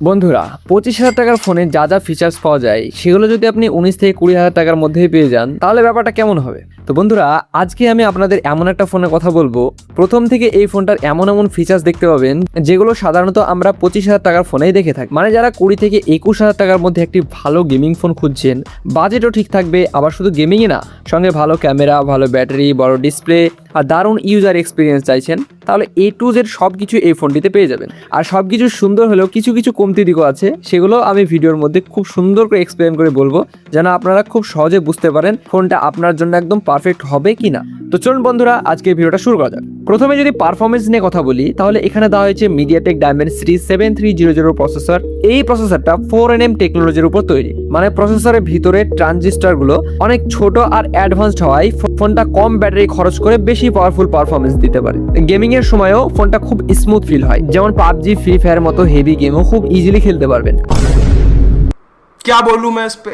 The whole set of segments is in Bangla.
বন্ধুরা 25,000 টাকার ফোনে যা যা ফিচার্স পাওয়া যায় সেগুলো যদি আপনি 19 থেকে 20,000 টাকার মধ্যেই পেয়ে যান তাহলে ব্যাপারটা কেমন হবে। তো বন্ধুরা আজকে আমি আপনাদের এমন একটা ফোনের কথা বলবো, প্রথম থেকে এই ফোনটার এমন এমন ফিচার্স দেখতে পাবেন যেগুলো সাধারণত আমরা 25,000 টাকার ফোনেই দেখে থাকি। মানে যারা 20 থেকে 21,000 টাকার মধ্যে একটি ভালো গেমিং ফোন খুঁজছেন, বাজেটও ঠিক থাকবে, আবার শুধু গেমিংই না, সঙ্গে ভালো ক্যামেরা, ভালো ব্যাটারি, বড় ডিসপ্লে আর দারুণ ইউজার এক্সপিরিয়েন্স চাইছেন, তাহলে A to Z সব কিছু এই ফোনটিতে পেয়ে যাবেন। আর সব কিছু সুন্দর হলেও কিছু কিছু কমতি দিকও আছে, সেগুলো আমি ভিডিওর মধ্যে খুব সুন্দর করে এক্সপ্লেন করে বলবো, যেন আপনারা খুব সহজে বুঝতে পারেন ফোনটা আপনার জন্য একদম পারফেক্ট হবে কি না। তো চলুন বন্ধুরা আজকে ভিডিওটা শুরু করা যাক। প্রথমে যদি পারফরমেন্স নিয়ে কথা বলি, তাহলে এখানে দেওয়া হয়েছে মিডিয়াটেক ডায়মেনসিটি 7300 প্রসেসর। এই প্রসেসরটা 4nm টেকনোলজির উপর তৈরি, মানে প্রসেসরের ভিতরে ট্রানজিস্টরগুলো অনেক ছোট আর অ্যাডভান্সড হওয়ায় ফোনটা কম ব্যাটারি খরচ করে বেশি পাওয়ারফুল পারফরমেন্স দিতে পারে। গেমিং এর সময়ও ফোনটা খুব স্মুথ ফিল হয়, যেমন পাবজি, ফ্রি ফায়ার মতো হেভি গেমও খুব ইজিলি খেলতে পারবেন। क्या बोलूं मैं इस पे,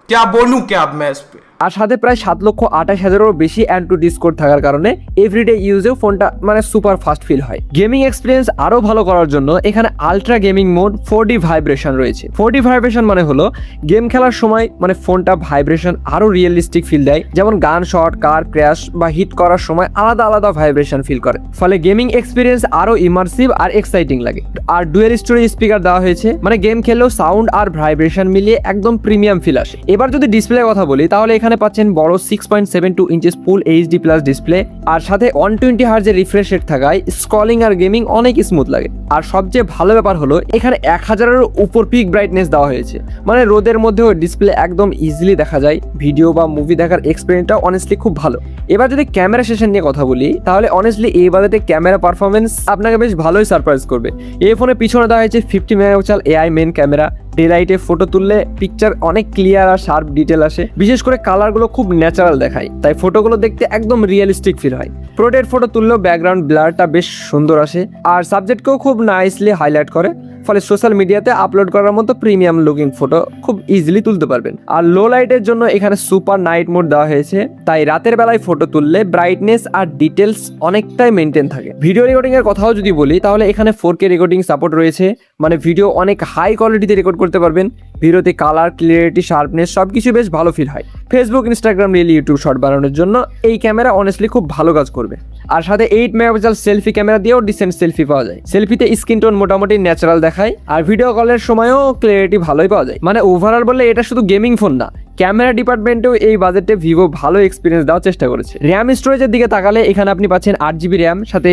क्या बोलूं क्या अब मैं इस पे। আর সাথে প্রায় 7,28,000-এরও বেশি অ্যান্ট্রয়েড স্কোর থাকার কারণে এভরিডে ইউজেও ফোনটা মানে সুপার ফাস্ট ফিল হয়। গেমিং এক্সপিরিয়েন্স আরও ভালো করার জন্য এখানে ultra gaming mode 4D vibration রয়েছে। 4D ভাইব্রেশন মানে হলো গেম খেলার সময় মানে ফোনটা ভাইব্রেশন আরও রিয়েলিস্টিক ফিল দেয়, যেমন গান শট, কার ক্র্যাশ বা হিট করার সময় আলাদা আলাদা ভাইব্রেশন ফিল করে, ফলে গেমিং এক্সপিরিয়েন্স আরও ইমার্সিভ আর এক্সাইটিং লাগে। আর ডুয়েল স্টোরেজ স্পিকার দেওয়া হয়েছে, মানে গেম খেললেও সাউন্ড আর ভাইব্রেশন মিলিয়ে একদম প্রিমিয়াম ফিল আসে। এবার যদি ডিসপ্লের কথা বলি, তাহলে এখানে পাচ্ছেন বড় 6.72 inches full HD plus display, আর সাথে 120 হার্জের রিফ্রেশ রেট থাকায় স্ক্রলিং আর গেমিং অনেক স্মুথ লাগে। আর সবচেয়ে ভালো ব্যাপার হলো এখানে 1000-এর উপর পিক ব্রাইটনেস দেওয়া হয়েছে, মানে রোদের মধ্যেও ডিসপ্লে একদম ইজিলি দেখা যায়। ভিডিও বা মুভি দেখার এক্সপিরিয়েন্সটা অনেস্টলি খুব ভালো। এবার যদি ক্যামেরা সেশন নিয়ে কথা বলি, তাহলে অনেস্টলি এই বাজেটে ক্যামেরা পারফরমেন্স আপনাকে বেশ ভালোই সারপ্রাইজ করবে। এই ফোনের পিছনে দেওয়া হয়েছে 50 megapixel AI main camera. Day লাইটে ফটো তুললে পিকচার অনেক ক্লিয়ার আর শার্প ডিটেল আসে, বিশেষ করে কালারগুলো খুব ন্যাচারাল দেখায়, তাই ফটোগুলো দেখতে একদম রিয়েলিস্টিক ফিল হয়। প্রোডের ফটো তুললেও ব্যাকগ্রাউন্ড ব্লারটা বেশ সুন্দর আসে, আর সাবজেক্টকেও খুব নাইসলি হাইলাইট করে, ফলে সোশ্যাল মিডিয়াতে আপলোড করার মতো প্রিমিয়াম লুকিং ফটো খুব ইজিলি তুলতে পারবেন। আর লো লাইটের জন্য এখানে সুপার নাইট মোড দেওয়া হয়েছে, তাই রাতের বেলায় ফটো তুললে ব্রাইটনেস আর ডিটেলস অনেকটাই মেনটেন থাকে। ভিডিও রেকর্ডিং এর কথাও যদি বলি, তাহলে এখানে 4K রেকর্ডিং সাপোর্ট রয়েছে, মানে ভিডিও অনেক হাই কোয়ালিটিতে রেকর্ড করতে পারবেন। ভিডিওতে কালার, ক্লিয়ারিটি, শার্পনেস সবকিছু বেশ ভালো ফিল হয়। Facebook, Instagram, reel, YouTube short বানানোর জন্য এই ক্যামেরা অনেস্টলি খুব ভালো কাজ করবে। আর সাথে 8 মেগাপিক্সেল সেলফি ক্যামেরা দিয়েও ডিসেন্ট সেলফি পাওয়া যায়। সেলফিতে স্ক্রিন টোন মোটামুটি ন্যাচারাল দেখায়, আর ভিডিও কলের সময়ও ক্লিয়ারিটি ভালোই পাওয়া যায়। মানে ওভারঅল বললে এটা শুধু গেমিং ফোন না, ক্যামেরা ডিপার্টমেন্টেও এই বাজেটে ভিভো ভালো এক্সপিরিয়েন্স দেওয়ার চেষ্টা করেছে। র্যাম স্টোরেজের দিকে তাকালে এখানে আপনি পাচ্ছেন 8GB র্যাম, সাথে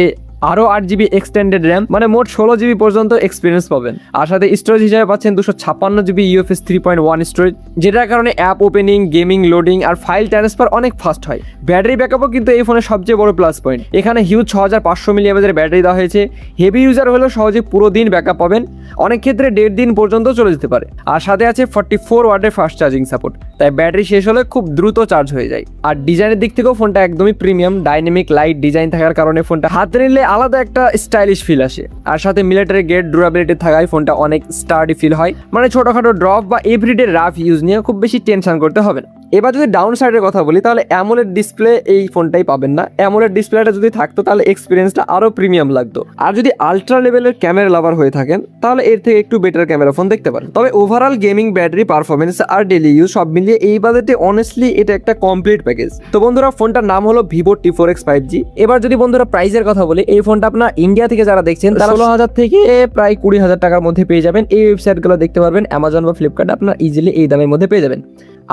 আরও 8GB এক্সটেন্ডেড র্যাম, মানে মোট 16GB পর্যন্ত এক্সপিরিয়েন্স পাবেন। আর সাথে স্টোরেজ হিসাবে পাচ্ছেন 256GB UFS 3.1 স্টোরেজ, যেটার কারণে অ্যাপ ওপেনিং, গেমিং লোডিং আর ফাইল ট্রান্সফার অনেক ফাস্ট হয়। ব্যাটারি ব্যাকআপও কিন্তু এই ফোনের সবচেয়ে বড় প্লাস পয়েন্ট। এখানে হিউজ 6500 mAh ব্যাটারি দেওয়া হয়েছে। হেভি ইউজার হলেও সহজে পুরো দিন ব্যাকআপ পাবেন, অনেক ক্ষেত্রে 1.5 দিন পর্যন্ত চলে যেতে পারে। আর সাথে আছে 44 ওয়াটের ফাস্ট চার্জিং সাপোর্ট, তাই ব্যাটারি শেষ হলে খুব দ্রুত চার্জ হয়ে যায়। আর ডিজাইনের দিক থেকেও ফোনটা একদমই প্রিমিয়াম। ডাইনামিক লাইট ডিজাইন থাকার কারণে ফোনটা হাতে নিলে আলাদা একটা স্টাইলিশ ফিল আসে। আর সাথে মিলিটারি গ্রেড ডিউরেবিলিটি থাকায় ফোনটা অনেক স্টার্ডি ফিল হয়, মানে ছোটখাটো ড্রপ বা এভরিডে রাফ ইউজ নিয়ে খুব বেশি টেনশন করতে হবে না। এবার যদি ডাউন সাইডের কথা বলি, তাহলে অ্যামোলেড ডিসপ্লে এই ফোনটাই পাবেন না। অ্যামোলেড ডিসপ্লেটা যদি থাকতো তাহলে এক্সপিরিয়েন্সটা আরও প্রিমিয়াম লাগতো। আর যদি আলট্রা লেভেলের ক্যামেরা লাভার হয়ে থাকেন, তাহলে এর থেকে একটু বেটার ক্যামেরা ফোন দেখতে পারেন। তবে ওভারঅল গেমিং, ব্যাটারি পারফরমেন্স আর ডেলি ইউজ সব মিলিয়ে এই বাজেটে অনেস্টলি এটা একটা কমপ্লিট প্যাকেজ। তো বন্ধুরা ফোনটার নাম হলো ভিভো T4X 5G। এবার যদি বন্ধুরা প্রাইসের কথা বলি, এই ফোনটা আপনার ইন্ডিয়া থেকে যারা দেখছেন তারা 16,000 থেকে প্রায় 20,000 টাকার মধ্যে পেয়ে যাবেন। এই ওয়েবসাইটগুলো দেখতে পারবেন, অ্যামাজন বা ফ্লিপকার্ট আপনার ইজিলি এই দামের মধ্যে পেয়ে যাবেন।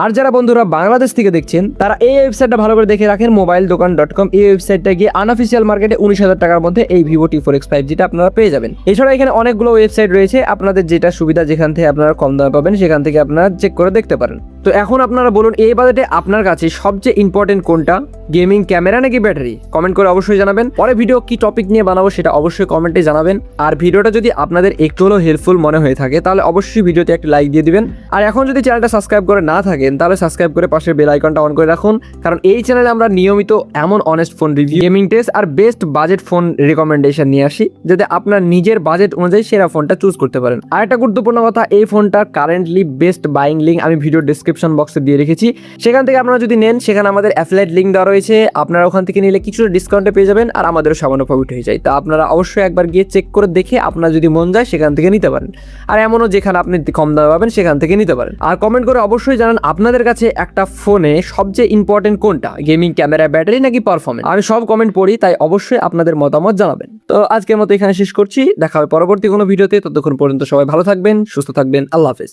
আর যারা বন্ধুরা বাংলাদেশ থেকে দেখছেন তারা এই ওয়েবসাইটটা ভালো করে দেখে রাখেন, mobiledokan.com। এই ওয়েবসাইটটা গিয়ে আনঅফিসিয়াল মার্কেটে 19,000 টাকার মধ্যে এই ভিভো T4X 5Gটা আপনারা পেয়ে যাবেন। এছাড়া এখানে অনেকগুলো ওয়েবসাইট রয়েছে, আপনাদের যেটা সুবিধা, যেখান থেকে আপনারা কম দামে পাবেন সেখান থেকে আপনারা চেক করে দেখতে পারেন। তো এখন আপনারা বলুন এই বাজেটে আপনার কাছে সবচেয়ে ইম্পর্টেন্ট কোনটা, গেমিং, ক্যামেরা নাকি ব্যাটারি? কমেন্ট করে অবশ্যই জানাবেন। পরে ভিডিও কি টপিক নিয়ে বানাবো সেটা অবশ্যই কমেন্টে জানাবেন। আর ভিডিওটা যদি আপনাদের একটু হলেও হেল্পফুল মনে হয়ে থাকে তাহলে অবশ্যই ভিডিওতে একটা লাইক দিয়ে দিবেন। আর এখন যদি চ্যানেলটা সাবস্ক্রাইব করে না থাকেন তাহলে সাবস্ক্রাইব করে পাশের বেল আইকনটা অন করে রাখুন, কারণ এই চ্যানেলে আমরা নিয়মিত এমন honest phone review, gaming test আর বেস্ট বাজেট ফোন রিকমেন্ডেশন নিয়ে আসি, যাতে আপনার নিজের বাজেট অনুযায়ী সেরা ফোনটা চুজ করতে পারেন। আর একটা গুরুত্বপূর্ণ কথা, এই ফোনটার কারেন্টলি বেস্ট বাইং লিঙ্ক আমি ভিডিও ডেসক্রিপশন ডেসক্রিপশন বক্সে দিয়ে রেখেছি, সেখান থেকে আপনারা যদি নেন সেখানে আমাদের অ্যাফিলিয়েট লিঙ্ক দেওয়া রয়েছে, আপনারা ওখান থেকে নিলে কিছুটা ডিসকাউন্টে পেয়ে যাবেন আর আমাদেরও সামান্য প্রফিট হয়ে যায়। তা আপনারা অবশ্যই একবার গিয়ে চেক করে দেখে আপনার যদি মন যায় সেখান থেকে নিতে পারেন, আর এমনও যেখানে আপনি কম দামে পাবেন সেখান থেকে নিতে পারেন। আর কমেন্ট করে অবশ্যই জানান আপনাদের কাছে একটা ফোনে সবচেয়ে ইম্পর্টেন্ট কোনটা, গেমিং, ক্যামেরা, ব্যাটারি নাকি পারফরমেন্স। আমি সব কমেন্ট পড়ি, তাই অবশ্যই আপনাদের মতামত জানাবেন। তো আজকের মতো এখানে শেষ করছি, দেখা হবে পরবর্তী কোনো ভিডিওতে। ততক্ষণ পর্যন্ত সবাই ভালো থাকবেন, সুস্থ থাকবেন, আল্লাহ হাফেজ।